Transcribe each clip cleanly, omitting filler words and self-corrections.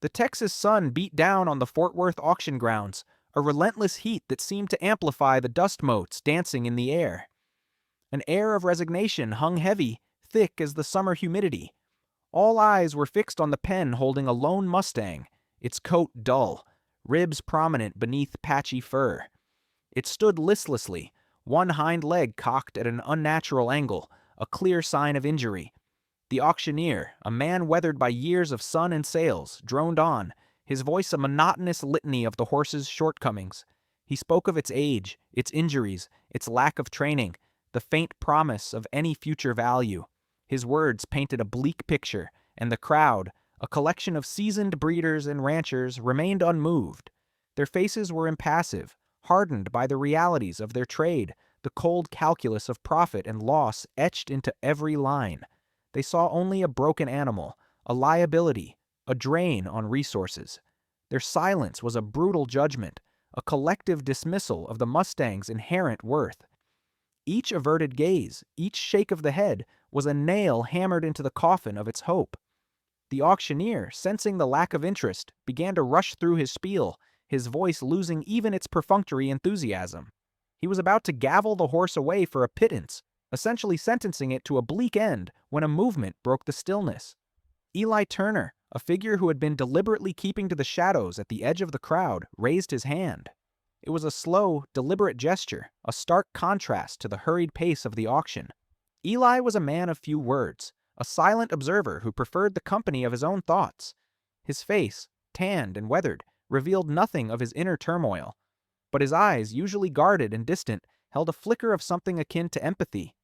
The Texas sun beat down on the Fort Worth auction grounds, a relentless heat that seemed to amplify the dust motes dancing in the air. An air of resignation hung heavy, thick as the summer humidity. All eyes were fixed on the pen holding a lone Mustang, its coat dull, ribs prominent beneath patchy fur. It stood listlessly, one hind leg cocked at an unnatural angle, a clear sign of injury. The auctioneer, a man weathered by years of sun and sails, droned on, his voice a monotonous litany of the horse's shortcomings. He spoke of its age, its injuries, its lack of training, the faint promise of any future value. His words painted a bleak picture, and the crowd, a collection of seasoned breeders and ranchers, remained unmoved. Their faces were impassive, hardened by the realities of their trade, the cold calculus of profit and loss etched into every line. They saw only a broken animal, a liability, a drain on resources. Their silence was a brutal judgment, a collective dismissal of the Mustang's inherent worth. Each averted gaze, each shake of the head, was a nail hammered into the coffin of its hope. The auctioneer, sensing the lack of interest, began to rush through his spiel, his voice losing even its perfunctory enthusiasm. He was about to gavel the horse away for a pittance, essentially sentencing it to a bleak end, when a movement broke the stillness. Eli Turner, a figure who had been deliberately keeping to the shadows at the edge of the crowd, raised his hand. It was a slow, deliberate gesture, a stark contrast to the hurried pace of the auction. Eli was a man of few words, a silent observer who preferred the company of his own thoughts. His face, tanned and weathered, revealed nothing of his inner turmoil, but his eyes, usually guarded and distant, held a flicker of something akin to empathy.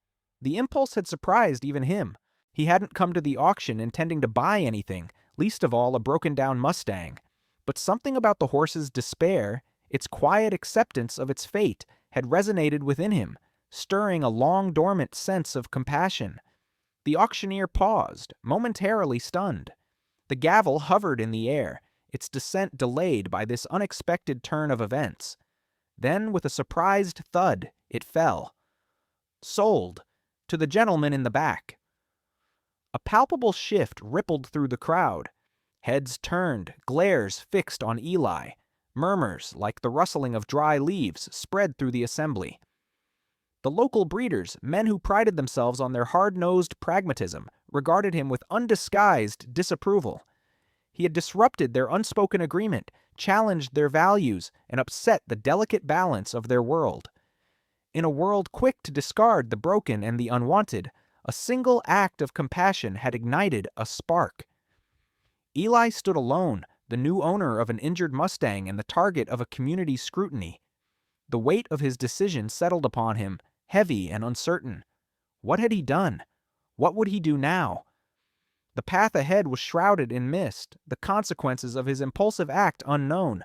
The impulse had surprised even him. He hadn't come to the auction intending to buy anything, least of all a broken-down Mustang. But something about the horse's despair, its quiet acceptance of its fate, had resonated within him, stirring a long-dormant sense of compassion. The auctioneer paused, momentarily stunned. The gavel hovered in the air, its descent delayed by this unexpected turn of events. Then, with a surprised thud, it fell. Sold. To the gentleman in the back. A palpable shift rippled through the crowd. Heads turned, glares fixed on Eli. Murmurs, like the rustling of dry leaves, spread through the assembly. The local breeders, men who prided themselves on their hard-nosed pragmatism, regarded him with undisguised disapproval. He had disrupted their unspoken agreement, challenged their values, and upset the delicate balance of their world. In a world quick to discard the broken and the unwanted, a single act of compassion had ignited a spark. Eli stood alone, the new owner of an injured Mustang and the target of a community scrutiny. The weight of his decision settled upon him, heavy and uncertain. What had he done? What would he do now? The path ahead was shrouded in mist, the consequences of his impulsive act unknown.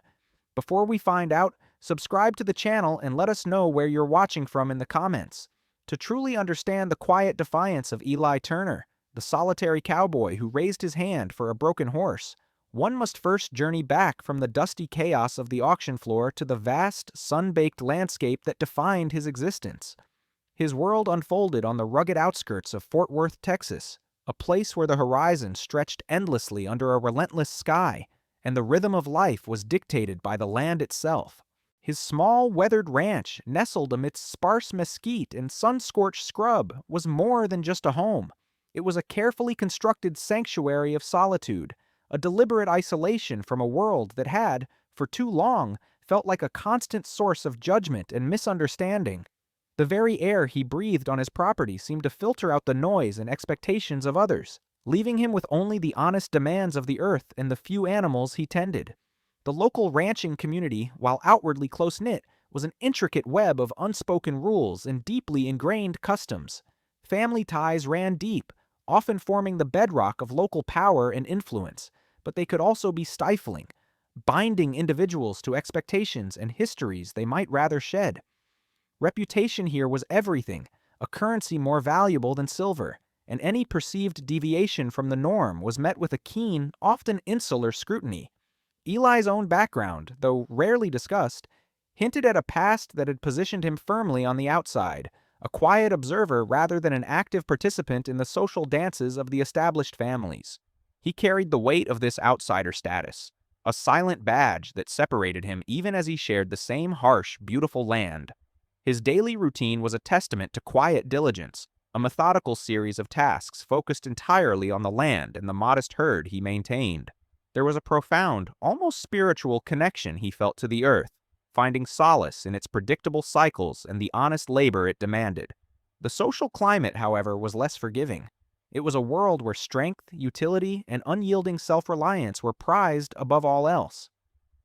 Before we find out, subscribe to the channel and let us know where you're watching from in the comments. To truly understand the quiet defiance of Eli Turner, the solitary cowboy who raised his hand for a broken horse, one must first journey back from the dusty chaos of the auction floor to the vast, sun-baked landscape that defined his existence. His world unfolded on the rugged outskirts of Fort Worth, Texas, a place where the horizon stretched endlessly under a relentless sky, and the rhythm of life was dictated by the land itself. His small, weathered ranch, nestled amidst sparse mesquite and sun-scorched scrub, was more than just a home. It was a carefully constructed sanctuary of solitude, a deliberate isolation from a world that had, for too long, felt like a constant source of judgment and misunderstanding. The very air he breathed on his property seemed to filter out the noise and expectations of others, leaving him with only the honest demands of the earth and the few animals he tended. The local ranching community, while outwardly close-knit, was an intricate web of unspoken rules and deeply ingrained customs. Family ties ran deep, often forming the bedrock of local power and influence, but they could also be stifling, binding individuals to expectations and histories they might rather shed. Reputation here was everything, a currency more valuable than silver, and any perceived deviation from the norm was met with a keen, often insular scrutiny. Eli's own background, though rarely discussed, hinted at a past that had positioned him firmly on the outside, a quiet observer rather than an active participant in the social dances of the established families. He carried the weight of this outsider status, a silent badge that separated him even as he shared the same harsh, beautiful land. His daily routine was a testament to quiet diligence, a methodical series of tasks focused entirely on the land and the modest herd he maintained. There was a profound, almost spiritual connection he felt to the earth, finding solace in its predictable cycles and the honest labor it demanded. The social climate, however, was less forgiving. It was a world where strength, utility, and unyielding self-reliance were prized above all else.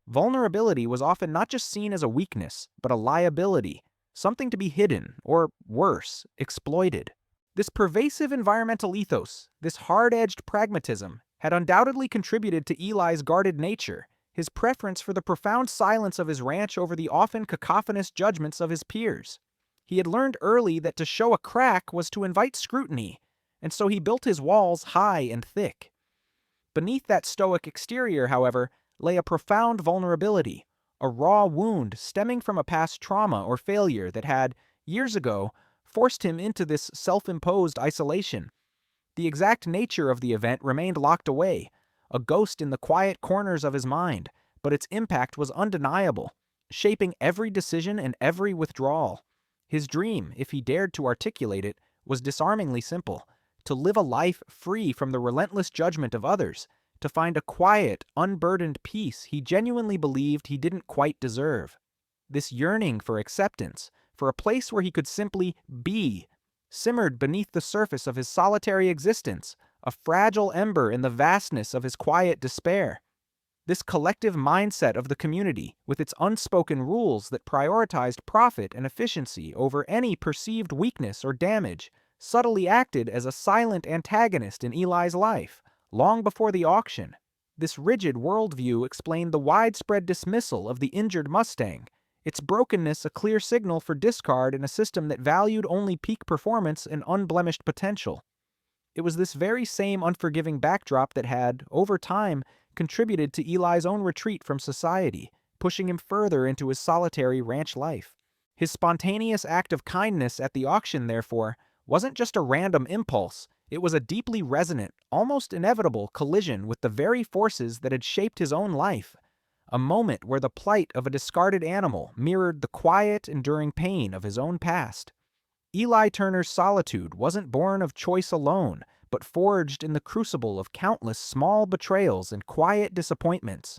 Vulnerability was often not just seen as a weakness, but a liability, something to be hidden, or worse, exploited. This pervasive environmental ethos, this hard-edged pragmatism, had undoubtedly contributed to Eli's guarded nature, his preference for the profound silence of his ranch over the often cacophonous judgments of his peers. He had learned early that to show a crack was to invite scrutiny, and so he built his walls high and thick. Beneath that stoic exterior, however, lay a profound vulnerability, a raw wound stemming from a past trauma or failure that had, years ago, forced him into this self-imposed isolation. The exact nature of the event remained locked away, a ghost in the quiet corners of his mind, but its impact was undeniable, shaping every decision and every withdrawal. His dream, if he dared to articulate it, was disarmingly simple: to live a life free from the relentless judgment of others, to find a quiet, unburdened peace he genuinely believed he didn't quite deserve. This yearning for acceptance, for a place where he could simply be, simmered beneath the surface of his solitary existence, a fragile ember in the vastness of his quiet despair. This collective mindset of the community, with its unspoken rules that prioritized profit and efficiency over any perceived weakness or damage, subtly acted as a silent antagonist in Eli's life, long before the auction. This rigid worldview explained the widespread dismissal of the injured Mustang, its brokenness a clear signal for discard in a system that valued only peak performance and unblemished potential. It was this very same unforgiving backdrop that had, over time, contributed to Eli's own retreat from society, pushing him further into his solitary ranch life. His spontaneous act of kindness at the auction, therefore, wasn't just a random impulse. It was a deeply resonant, almost inevitable collision with the very forces that had shaped his own life. A moment where the plight of a discarded animal mirrored the quiet, enduring pain of his own past. Eli Turner's solitude wasn't born of choice alone, but forged in the crucible of countless small betrayals and quiet disappointments.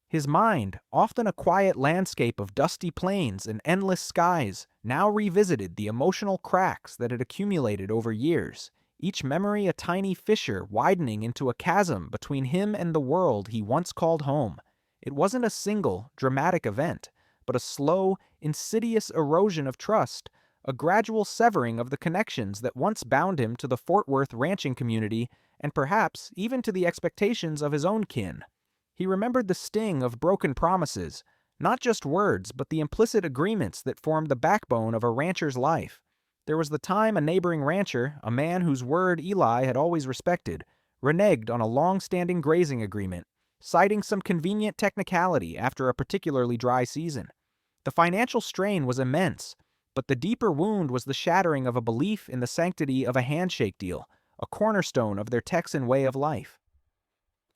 His mind, often a quiet landscape of dusty plains and endless skies, now revisited the emotional cracks that had accumulated over years, each memory a tiny fissure widening into a chasm between him and the world he once called home. It wasn't a single, dramatic event, but a slow, insidious erosion of trust, a gradual severing of the connections that once bound him to the Fort Worth ranching community and perhaps even to the expectations of his own kin. He remembered the sting of broken promises, not just words, but the implicit agreements that formed the backbone of a rancher's life. There was the time a neighboring rancher, a man whose word Eli had always respected, reneged on a long-standing grazing agreement, citing some convenient technicality after a particularly dry season. The financial strain was immense, but the deeper wound was the shattering of a belief in the sanctity of a handshake deal, a cornerstone of their Texan way of life.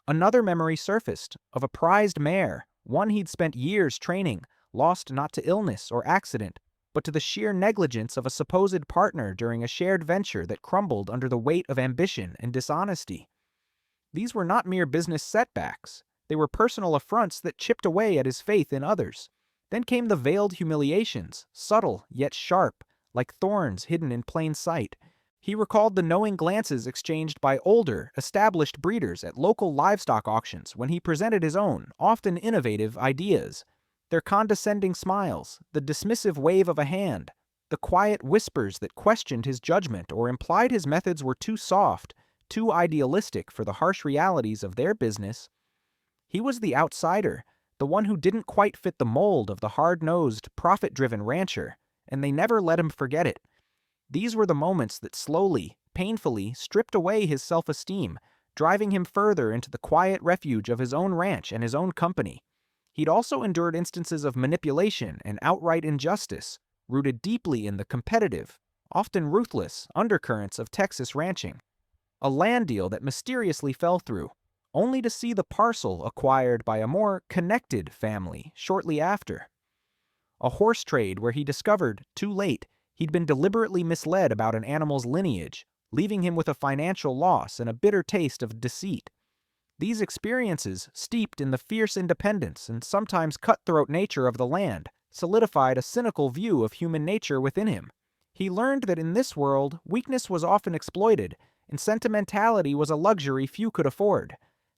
Another memory surfaced, of a prized mare, one he'd spent years training, lost not to illness or accident, but to the sheer negligence of a supposed partner during a shared venture that crumbled under the weight of ambition and dishonesty. These were not mere business setbacks. They were personal affronts that chipped away at his faith in others. Then came the veiled humiliations, subtle yet sharp, like thorns hidden in plain sight. He recalled the knowing glances exchanged by older, established breeders at local livestock auctions when he presented his own, often innovative, ideas. Their condescending smiles, the dismissive wave of a hand, the quiet whispers that questioned his judgment or implied his methods were too soft, too idealistic for the harsh realities of their business. He was the outsider, the one who didn't quite fit the mold of the hard-nosed, profit-driven rancher, and they never let him forget it. These were the moments that slowly, painfully stripped away his self-esteem, driving him further into the quiet refuge of his own ranch and his own company. He'd also endured instances of manipulation and outright injustice, rooted deeply in the competitive, often ruthless, undercurrents of Texas ranching. A land deal that mysteriously fell through, only to see the parcel acquired by a more connected family shortly after. A horse trade where he discovered, too late, he'd been deliberately misled about an animal's lineage, leaving him with a financial loss and a bitter taste of deceit. These experiences, steeped in the fierce independence and sometimes cutthroat nature of the land, solidified a cynical view of human nature within him. He learned that in this world, weakness was often exploited, and sentimentality was a luxury few could afford.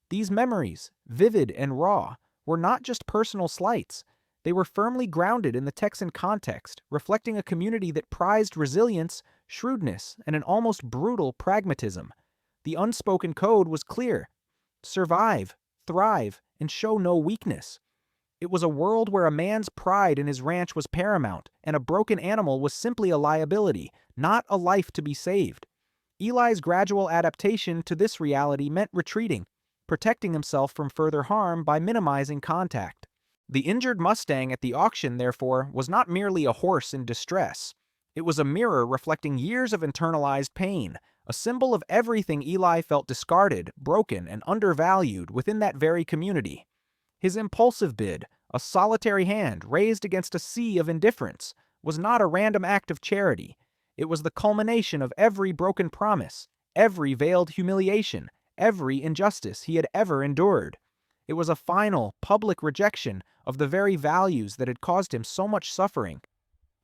These memories, vivid and raw, were not just personal slights. They were firmly grounded in the Texan context, reflecting a community that prized resilience, shrewdness, and an almost brutal pragmatism. The unspoken code was clear: survive, thrive, and show no weakness. It was a world where a man's pride in his ranch was paramount, and a broken animal was simply a liability, not a life to be saved. Eli's gradual adaptation to this reality meant retreating, protecting himself from further harm by minimizing contact. The injured Mustang at the auction, therefore, was not merely a horse in distress. It was a mirror reflecting years of internalized pain, a symbol of everything Eli felt discarded, broken, and undervalued within that very community. His impulsive bid, a solitary hand raised against a sea of indifference, was not a random act of charity. It was the culmination of every broken promise, every veiled humiliation, every injustice he had ever endured. It was a final, public rejection of the very values that had caused him so much suffering.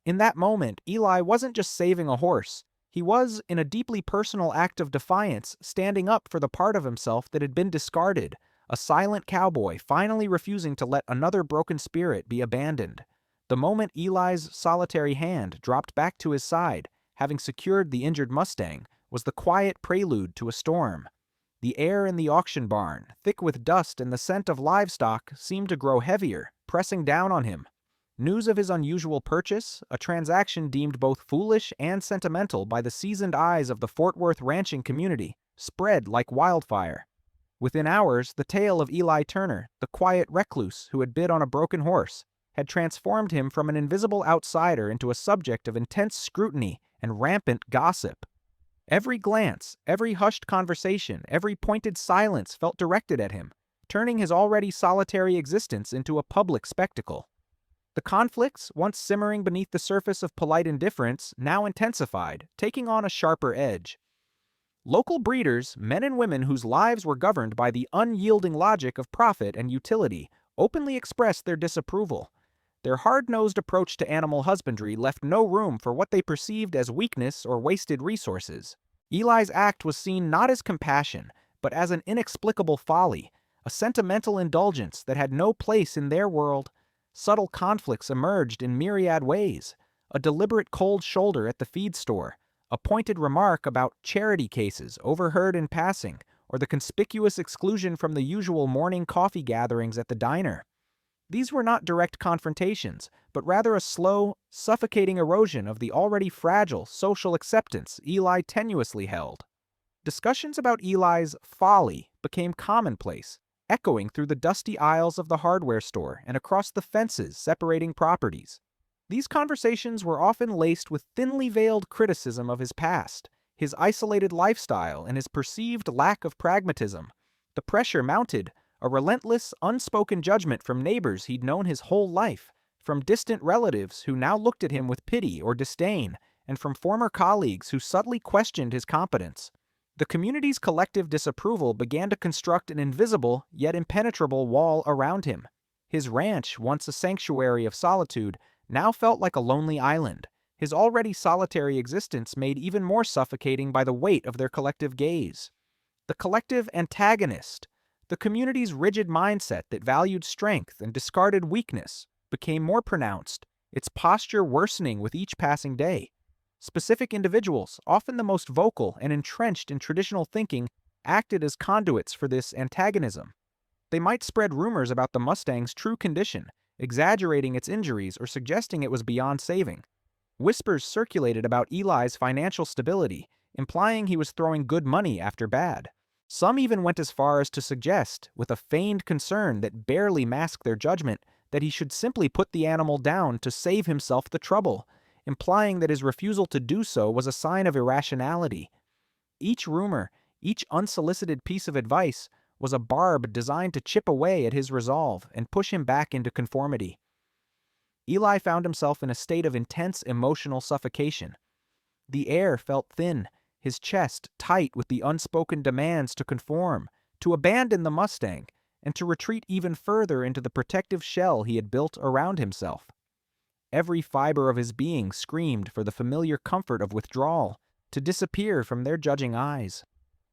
In that moment, Eli wasn't just saving a horse. He was, in a deeply personal act of defiance, standing up for the part of himself that had been discarded, a silent cowboy finally refusing to let another broken spirit be abandoned. The moment Eli's solitary hand dropped back to his side, having secured the injured Mustang, was the quiet prelude to a storm. The air in the auction barn, thick with dust and the scent of livestock, seemed to grow heavier, pressing down on him. News of his unusual purchase, a transaction deemed both foolish and sentimental by the seasoned eyes of the Fort Worth ranching community, spread like wildfire. Within hours, the tale of Eli Turner, the quiet recluse who had bid on a broken horse, had transformed him from an invisible outsider into a subject of intense scrutiny and rampant gossip. Every glance, every hushed conversation, every pointed silence felt directed at him, turning his already solitary existence into a public spectacle. The conflicts, once simmering beneath the surface of polite indifference, now intensified, taking on a sharper edge. Local breeders, men and women whose lives were governed by the unyielding logic of profit and utility, openly expressed their disapproval. Their hard-nosed approach to animal husbandry left no room for what they perceived as weakness or wasted resources. Eli's act was seen not as compassion, but as an inexplicable folly, a sentimental indulgence that had no place in their world. Subtle conflicts emerged in myriad ways: a deliberate cold shoulder at the feed store, a pointed remark about charity cases overheard in passing, or the conspicuous exclusion from the usual morning coffee gatherings at the diner. These were not direct confrontations, but rather a slow, suffocating erosion of the already fragile social acceptance Eli tenuously held. Discussions about Eli's folly became commonplace, echoing through the dusty aisles of the hardware store and across the fences separating properties. These conversations were often laced with thinly veiled criticism of his past, his isolated lifestyle, and his perceived lack of pragmatism. The pressure mounted, a relentless, unspoken judgment from neighbors he'd known his whole life, from distant relatives who now looked at him with pity or disdain, and from former colleagues who subtly questioned his competence. The community's collective disapproval began to construct an invisible, yet impenetrable wall around him. His ranch, once a sanctuary of solitude, now felt like a lonely island, his already solitary existence made even more suffocating by the weight of their collective gaze. The collective antagonist, the community's rigid mindset that valued strength and discarded weakness, became more pronounced, its posture worsening with each passing day. Specific individuals, often the most vocal and entrenched in traditional thinking, acted as conduits for this antagonism. They might spread rumors about the Mustang's true condition, exaggerating its injuries or suggesting it was beyond saving. Whispers circulated about Eli's financial stability, implying he was throwing good money after bad. Some even went as far as to suggest, with a feigned concern that barely masked their judgment, that he should simply put the animal down to save himself the trouble, implying that his refusal to do so was a sign of irrationality. Each rumor, each unsolicited piece of advice, was a barb designed to chip away at his resolve and push him back into conformity. Eli found himself in a state of intense emotional suffocation. The air felt thin, his chest tight with the unspoken demands to conform, to abandon the Mustang, and to retreat even further into the protective shell he had built around himself. Every fiber of his being screamed for the familiar comfort of withdrawal, to disappear from their judging eyes.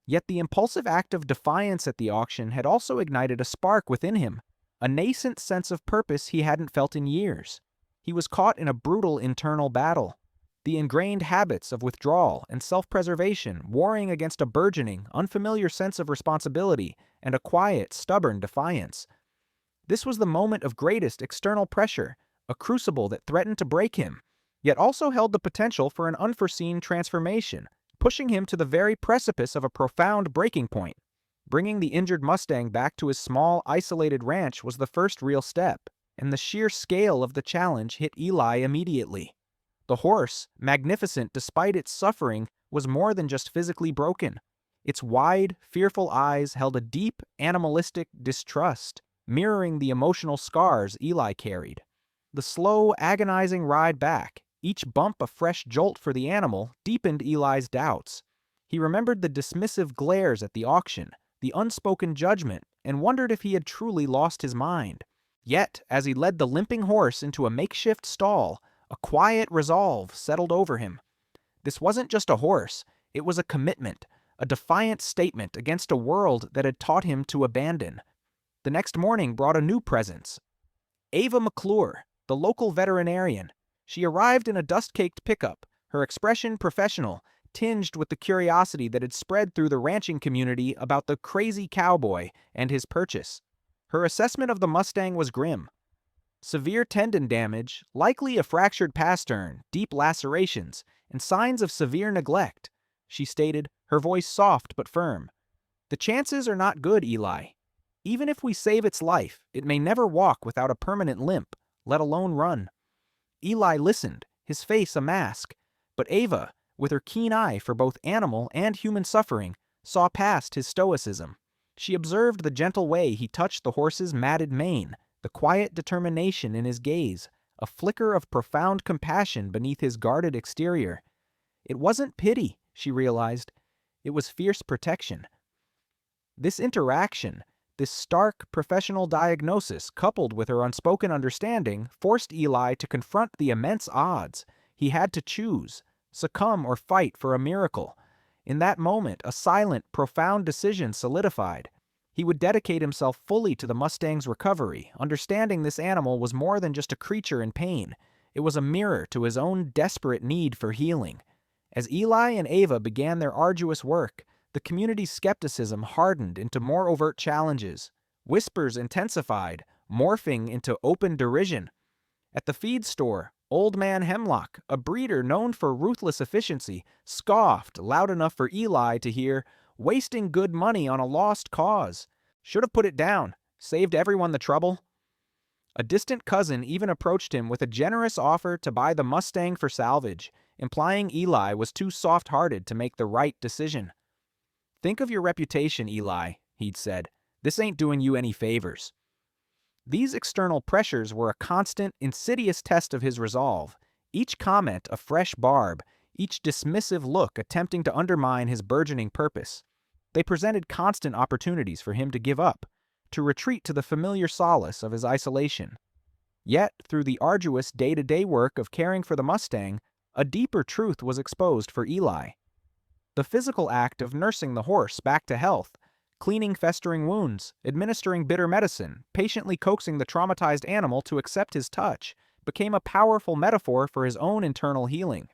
Yet the impulsive act of defiance at the auction had also ignited a spark within him, a nascent sense of purpose he hadn't felt in years. He was caught in a brutal internal battle, the ingrained habits of withdrawal and self-preservation warring against a burgeoning, unfamiliar sense of responsibility and a quiet, stubborn defiance. This was the moment of greatest external pressure, a crucible that threatened to break him, yet also held the potential for an unforeseen transformation, pushing him to the very precipice of a profound breaking point. Bringing the injured Mustang back to his small, isolated ranch was the first real step, and the sheer scale of the challenge hit Eli immediately. The horse, magnificent despite its suffering, was more than just physically broken. Its wide, fearful eyes held a deep, animalistic distrust, mirroring the emotional scars Eli carried. The slow, agonizing ride back, each bump a fresh jolt for the animal, deepened Eli's doubts. He remembered the dismissive glares at the auction, the unspoken judgment, and wondered if he had truly lost his mind. Yet, as he led the limping horse into a makeshift stall, a quiet resolve settled over him. This wasn't just a horse, it was a commitment, a defiant statement against a world that had taught him to abandon. The next morning brought a new presence. Ava McClure, the local veterinarian. She arrived in a dust-caked pickup, her expression professional, tinged with the curiosity that had spread through the ranching community about the crazy cowboy and his purchase. Her assessment of the Mustang was grim. Severe tendon damage, likely a fractured pastern, deep lacerations, and signs of severe neglect, she stated, her voice soft but firm. The chances are not good, Eli. Even if we save its life, it may never walk without a permanent limp, let alone run. Eli listened, his face a mask, but Ava, with her keen eye for both animal and human suffering, saw past his stoicism. She observed the gentle way he touched the horse's matted mane, the quiet determination in his gaze, a flicker of profound compassion beneath his guarded exterior. It wasn't pity, she realized. It was fierce protection. This interaction, this stark professional diagnosis coupled with her unspoken understanding, forced Eli to confront the immense odds. He had to choose, succumb or fight for a miracle. In that moment, a silent, profound decision solidified. He would dedicate himself fully to the Mustang's recovery, understanding this animal was more than just a creature in pain. It was a mirror to his own desperate need for healing. As Eli and Ava began their arduous work, the community's skepticism hardened into more overt challenges. Whispers intensified, morphing into open derision. At the feed store, Old Man Hemlock, a breeder known for ruthless efficiency, scoffed loud enough for Eli to hear, wasting good money on a lost cause. Should have put it down. Saved everyone the trouble. A distant cousin even approached him with a generous offer to buy the Mustang for salvage, implying Eli was too soft-hearted to make the right decision. "Think of your reputation, Eli," he'd said. "This ain't doing you any favors." These external pressures were a constant, insidious test of his resolve, each comment a fresh barb, each dismissive look attempting to undermine his burgeoning purpose. They presented constant opportunities for him to give up, to retreat to the familiar solace of his isolation. Yet, through the arduous day-to-day work of caring for the Mustang, a deeper truth was exposed for Eli. The physical act of nursing the horse back to health, cleaning festering wounds, administering bitter medicine, patiently coaxing the traumatized animal to accept his touch, became a powerful metaphor for his own internal healing.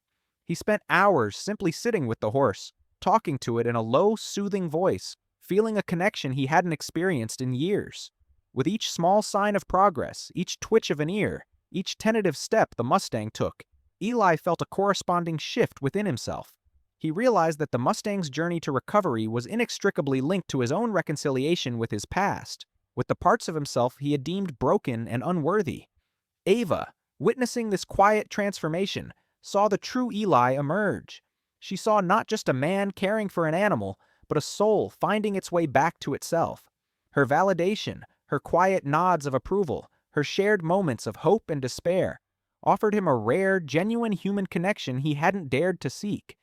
He spent hours simply sitting with the horse, talking to it in a low, soothing voice, feeling a connection he hadn't experienced in years. With each small sign of progress, each twitch of an ear, each tentative step the Mustang took, Eli felt a corresponding shift within himself. He realized that the Mustang's journey to recovery was inextricably linked to his own reconciliation with his past, with the parts of himself he had deemed broken and unworthy. Ava, witnessing this quiet transformation, saw the true Eli emerge. She saw not just a man caring for an animal, but a soul finding its way back to itself. Her validation, her quiet nods of approval, her shared moments of hope and despair, offered him a rare, genuine human connection he hadn't dared to seek.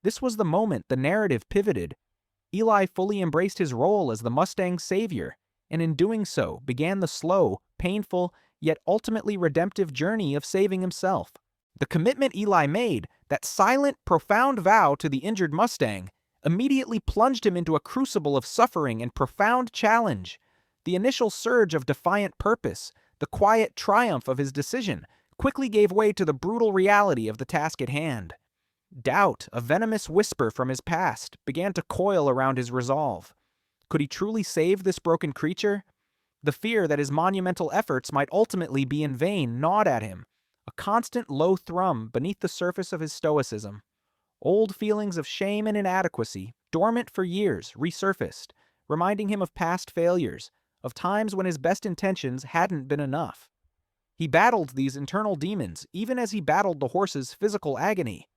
This was the moment the narrative pivoted. Eli fully embraced his role as the Mustang's savior, and in doing so began the slow, painful, yet ultimately redemptive journey of saving himself. The commitment Eli made, that silent, profound vow to the injured Mustang, immediately plunged him into a crucible of suffering and profound challenge. The initial surge of defiant purpose, the quiet triumph of his decision, quickly gave way to the brutal reality of the task at hand. Doubt, a venomous whisper from his past, began to coil around his resolve. Could he truly save this broken creature? The fear that his monumental efforts might ultimately be in vain gnawed at him, a constant low thrum beneath the surface of his stoicism. Old feelings of shame and inadequacy, dormant for years, resurfaced, reminding him of past failures, of times when his best intentions hadn't been enough. He battled these internal demons even as he battled the horse's physical agony.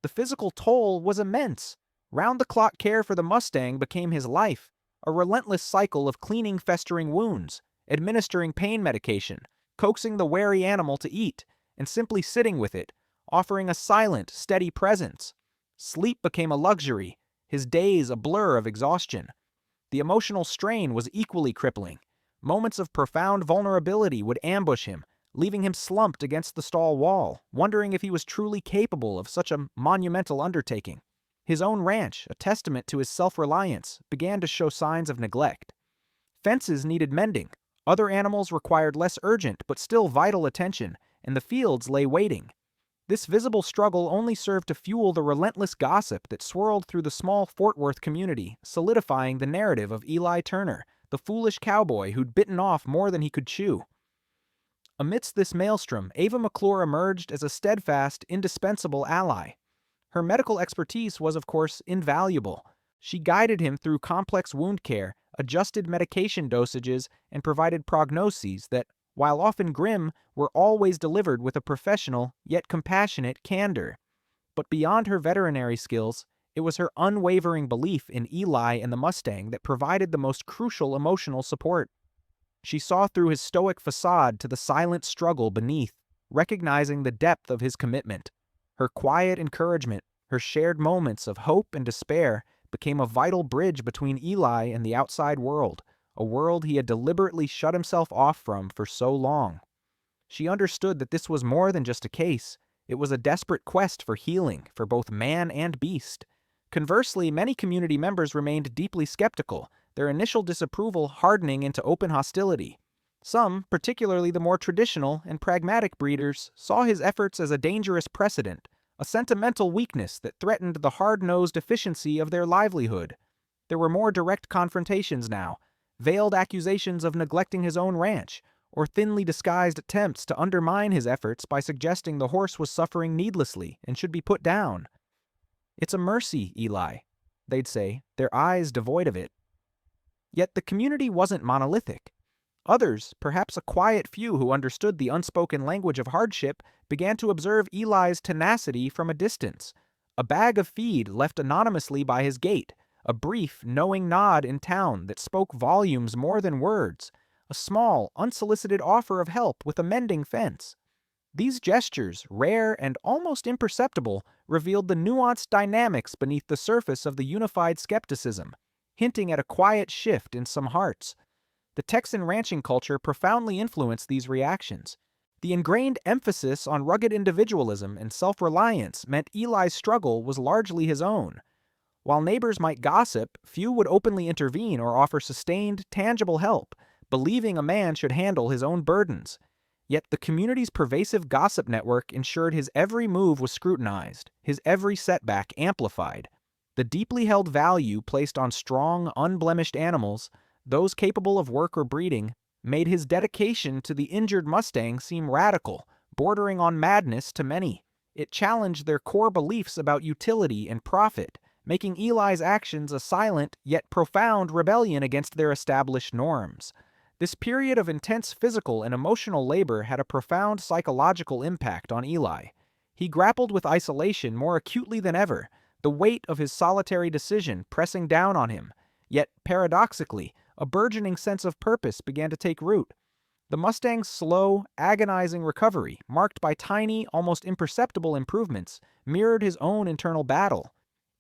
The physical toll was immense. Round-the-clock care for the Mustang became his life, a relentless cycle of cleaning festering wounds, administering pain medication, coaxing the wary animal to eat, and simply sitting with it, offering a silent, steady presence. Sleep became a luxury, his days a blur of exhaustion. The emotional strain was equally crippling. Moments of profound vulnerability would ambush him, leaving him slumped against the stall wall, wondering if he was truly capable of such a monumental undertaking. His own ranch, a testament to his self-reliance, began to show signs of neglect. Fences needed mending, other animals required less urgent but still vital attention, and the fields lay waiting. This visible struggle only served to fuel the relentless gossip that swirled through the small Fort Worth community, solidifying the narrative of Eli Turner, the foolish cowboy who'd bitten off more than he could chew. Amidst this maelstrom, Ava McClure emerged as a steadfast, indispensable ally. Her medical expertise was, of course, invaluable. She guided him through complex wound care, adjusted medication dosages, and provided prognoses that, while often grim, were always delivered with a professional, yet compassionate candor. But beyond her veterinary skills, it was her unwavering belief in Eli and the Mustang that provided the most crucial emotional support. She saw through his stoic facade to the silent struggle beneath, recognizing the depth of his commitment. Her quiet encouragement, her shared moments of hope and despair, became a vital bridge between Eli and the outside world, a world he had deliberately shut himself off from for so long. She understood that this was more than just a case. It was a desperate quest for healing for both man and beast. Conversely, many community members remained deeply skeptical, their initial disapproval hardening into open hostility. Some, particularly the more traditional and pragmatic breeders, saw his efforts as a dangerous precedent, a sentimental weakness that threatened the hard-nosed efficiency of their livelihood. There were more direct confrontations now, veiled accusations of neglecting his own ranch, or thinly disguised attempts to undermine his efforts by suggesting the horse was suffering needlessly and should be put down. "It's a mercy, Eli," they'd say, their eyes devoid of it. Yet the community wasn't monolithic. Others, perhaps a quiet few who understood the unspoken language of hardship, began to observe Eli's tenacity from a distance. A bag of feed left anonymously by his gate, a brief, knowing nod in town that spoke volumes more than words, a small, unsolicited offer of help with a mending fence. These gestures, rare and almost imperceptible, revealed the nuanced dynamics beneath the surface of the unified skepticism, hinting at a quiet shift in some hearts. The Texan ranching culture profoundly influenced these reactions. The ingrained emphasis on rugged individualism and self-reliance meant Eli's struggle was largely his own. While neighbors might gossip, few would openly intervene or offer sustained, tangible help, believing a man should handle his own burdens. Yet the community's pervasive gossip network ensured his every move was scrutinized, his every setback amplified. The deeply held value placed on strong, unblemished animals, those capable of work or breeding, made his dedication to the injured Mustang seem radical, bordering on madness to many. It challenged their core beliefs about utility and profit, making Eli's actions a silent yet profound rebellion against their established norms. This period of intense physical and emotional labor had a profound psychological impact on Eli. He grappled with isolation more acutely than ever, the weight of his solitary decision pressing down on him. Yet, paradoxically, a burgeoning sense of purpose began to take root. The Mustang's slow, agonizing recovery, marked by tiny, almost imperceptible improvements, mirrored his own internal battle.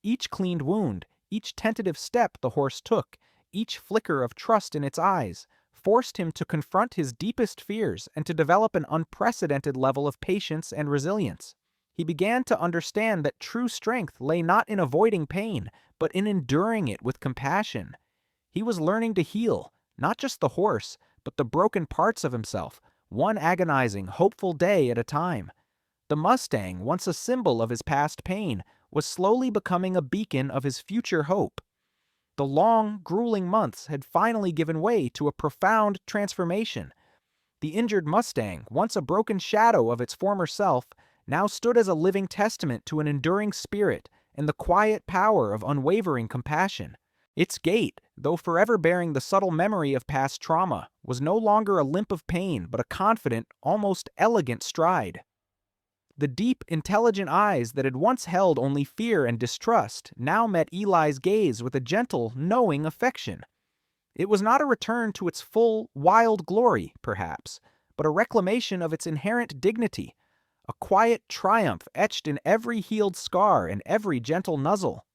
Each cleaned wound, each tentative step the horse took, each flicker of trust in its eyes, forced him to confront his deepest fears and to develop an unprecedented level of patience and resilience. He began to understand that true strength lay not in avoiding pain, but in enduring it with compassion. He was learning to heal, not just the horse, but the broken parts of himself, one agonizing, hopeful day at a time. The Mustang, once a symbol of his past pain, was slowly becoming a beacon of his future hope. The long, grueling months had finally given way to a profound transformation. The injured Mustang, once a broken shadow of its former self, now stood as a living testament to an enduring spirit and the quiet power of unwavering compassion. Its gait, though forever bearing the subtle memory of past trauma, was no longer a limp of pain but a confident, almost elegant stride. The deep, intelligent eyes that had once held only fear and distrust now met Eli's gaze with a gentle, knowing affection. It was not a return to its full, wild glory, perhaps, but a reclamation of its inherent dignity, a quiet triumph etched in every healed scar and every gentle nuzzle.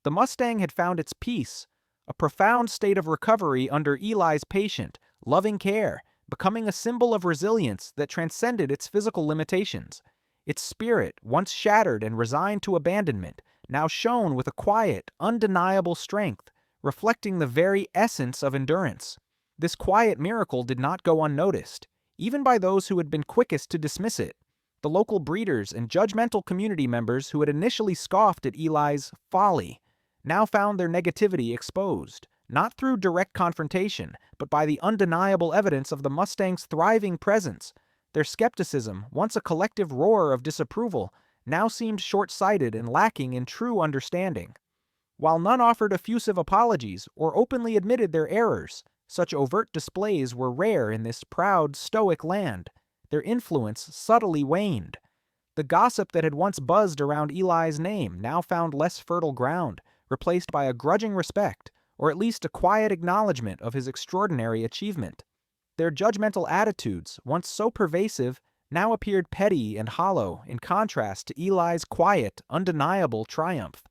The Mustang had found its peace, a profound state of recovery under Eli's patient, loving care, becoming a symbol of resilience that transcended its physical limitations. Its spirit, once shattered and resigned to abandonment, now shone with a quiet, undeniable strength, reflecting the very essence of endurance. This quiet miracle did not go unnoticed, even by those who had been quickest to dismiss it. The local breeders and judgmental community members who had initially scoffed at Eli's folly now found their negativity exposed, not through direct confrontation, but by the undeniable evidence of the Mustang's thriving presence. Their skepticism, once a collective roar of disapproval, now seemed short-sighted and lacking in true understanding. While none offered effusive apologies or openly admitted their errors, such overt displays were rare in this proud, stoic land. Their influence subtly waned. The gossip that had once buzzed around Eli's name now found less fertile ground, replaced by a grudging respect, or at least a quiet acknowledgement of his extraordinary achievement. Their judgmental attitudes, once so pervasive, now appeared petty and hollow in contrast to Eli's quiet, undeniable triumph.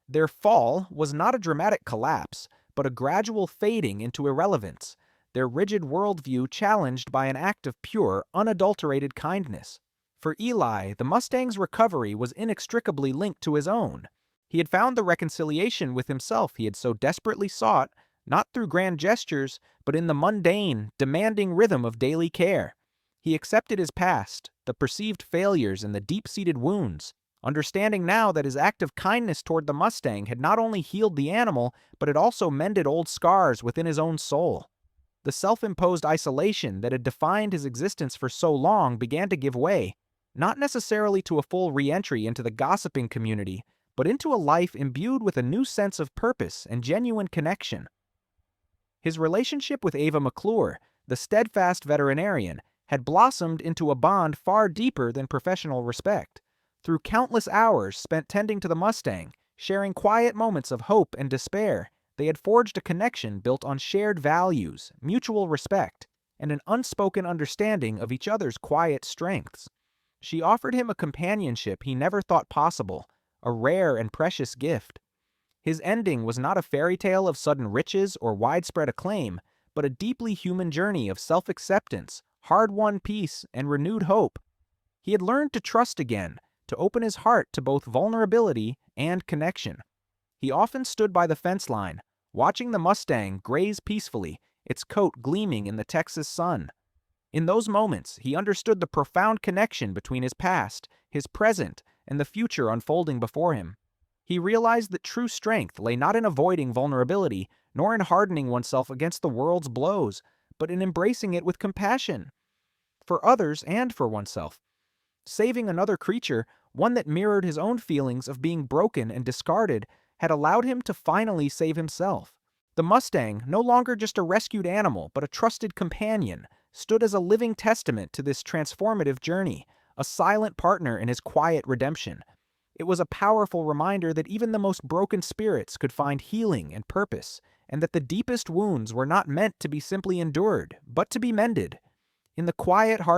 Their fall was not a dramatic collapse, but a gradual fading into irrelevance, their rigid worldview challenged by an act of pure, unadulterated kindness. For Eli, the Mustang's recovery was inextricably linked to his own. He had found the reconciliation with himself he had so desperately sought, not through grand gestures, but in the mundane, demanding rhythm of daily care. He accepted his past, the perceived failures and the deep-seated wounds, understanding now that his act of kindness toward the Mustang had not only healed the animal, but had also mended old scars within his own soul. The self-imposed isolation that had defined his existence for so long began to give way, not necessarily to a full re-entry into the gossiping community, but into a life imbued with a new sense of purpose and genuine connection. His relationship with Ava McClure, the steadfast veterinarian, had blossomed into a bond far deeper than professional respect. Through countless hours spent tending to the Mustang, sharing quiet moments of hope and despair, they had forged a connection built on shared values, mutual respect, and an unspoken understanding of each other's quiet strengths. She offered him a companionship he never thought possible, a rare and precious gift. His ending was not a fairy tale of sudden riches or widespread acclaim, but a deeply human journey of self-acceptance, hard-won peace, and renewed hope. He had learned to trust again, to open his heart to both vulnerability and connection. He often stood by the fence line, watching the Mustang graze peacefully, its coat gleaming in the Texas sun. In those moments, he understood the profound connection between his past, his present, and the future unfolding before him. He realized that true strength lay not in avoiding vulnerability, nor in hardening oneself against the world's blows, but in embracing it with compassion, for others and for oneself. Saving another creature, one that mirrored his own feelings of being broken and discarded, had allowed him to finally save himself. The Mustang, no longer just a rescued animal, but a trusted companion, stood as a living testament to this transformative journey, a silent partner in his quiet redemption. It was a powerful reminder that even the most broken spirits could find healing and purpose, and that the deepest wounds were not meant to be simply endured, but to be mended. In the quiet heart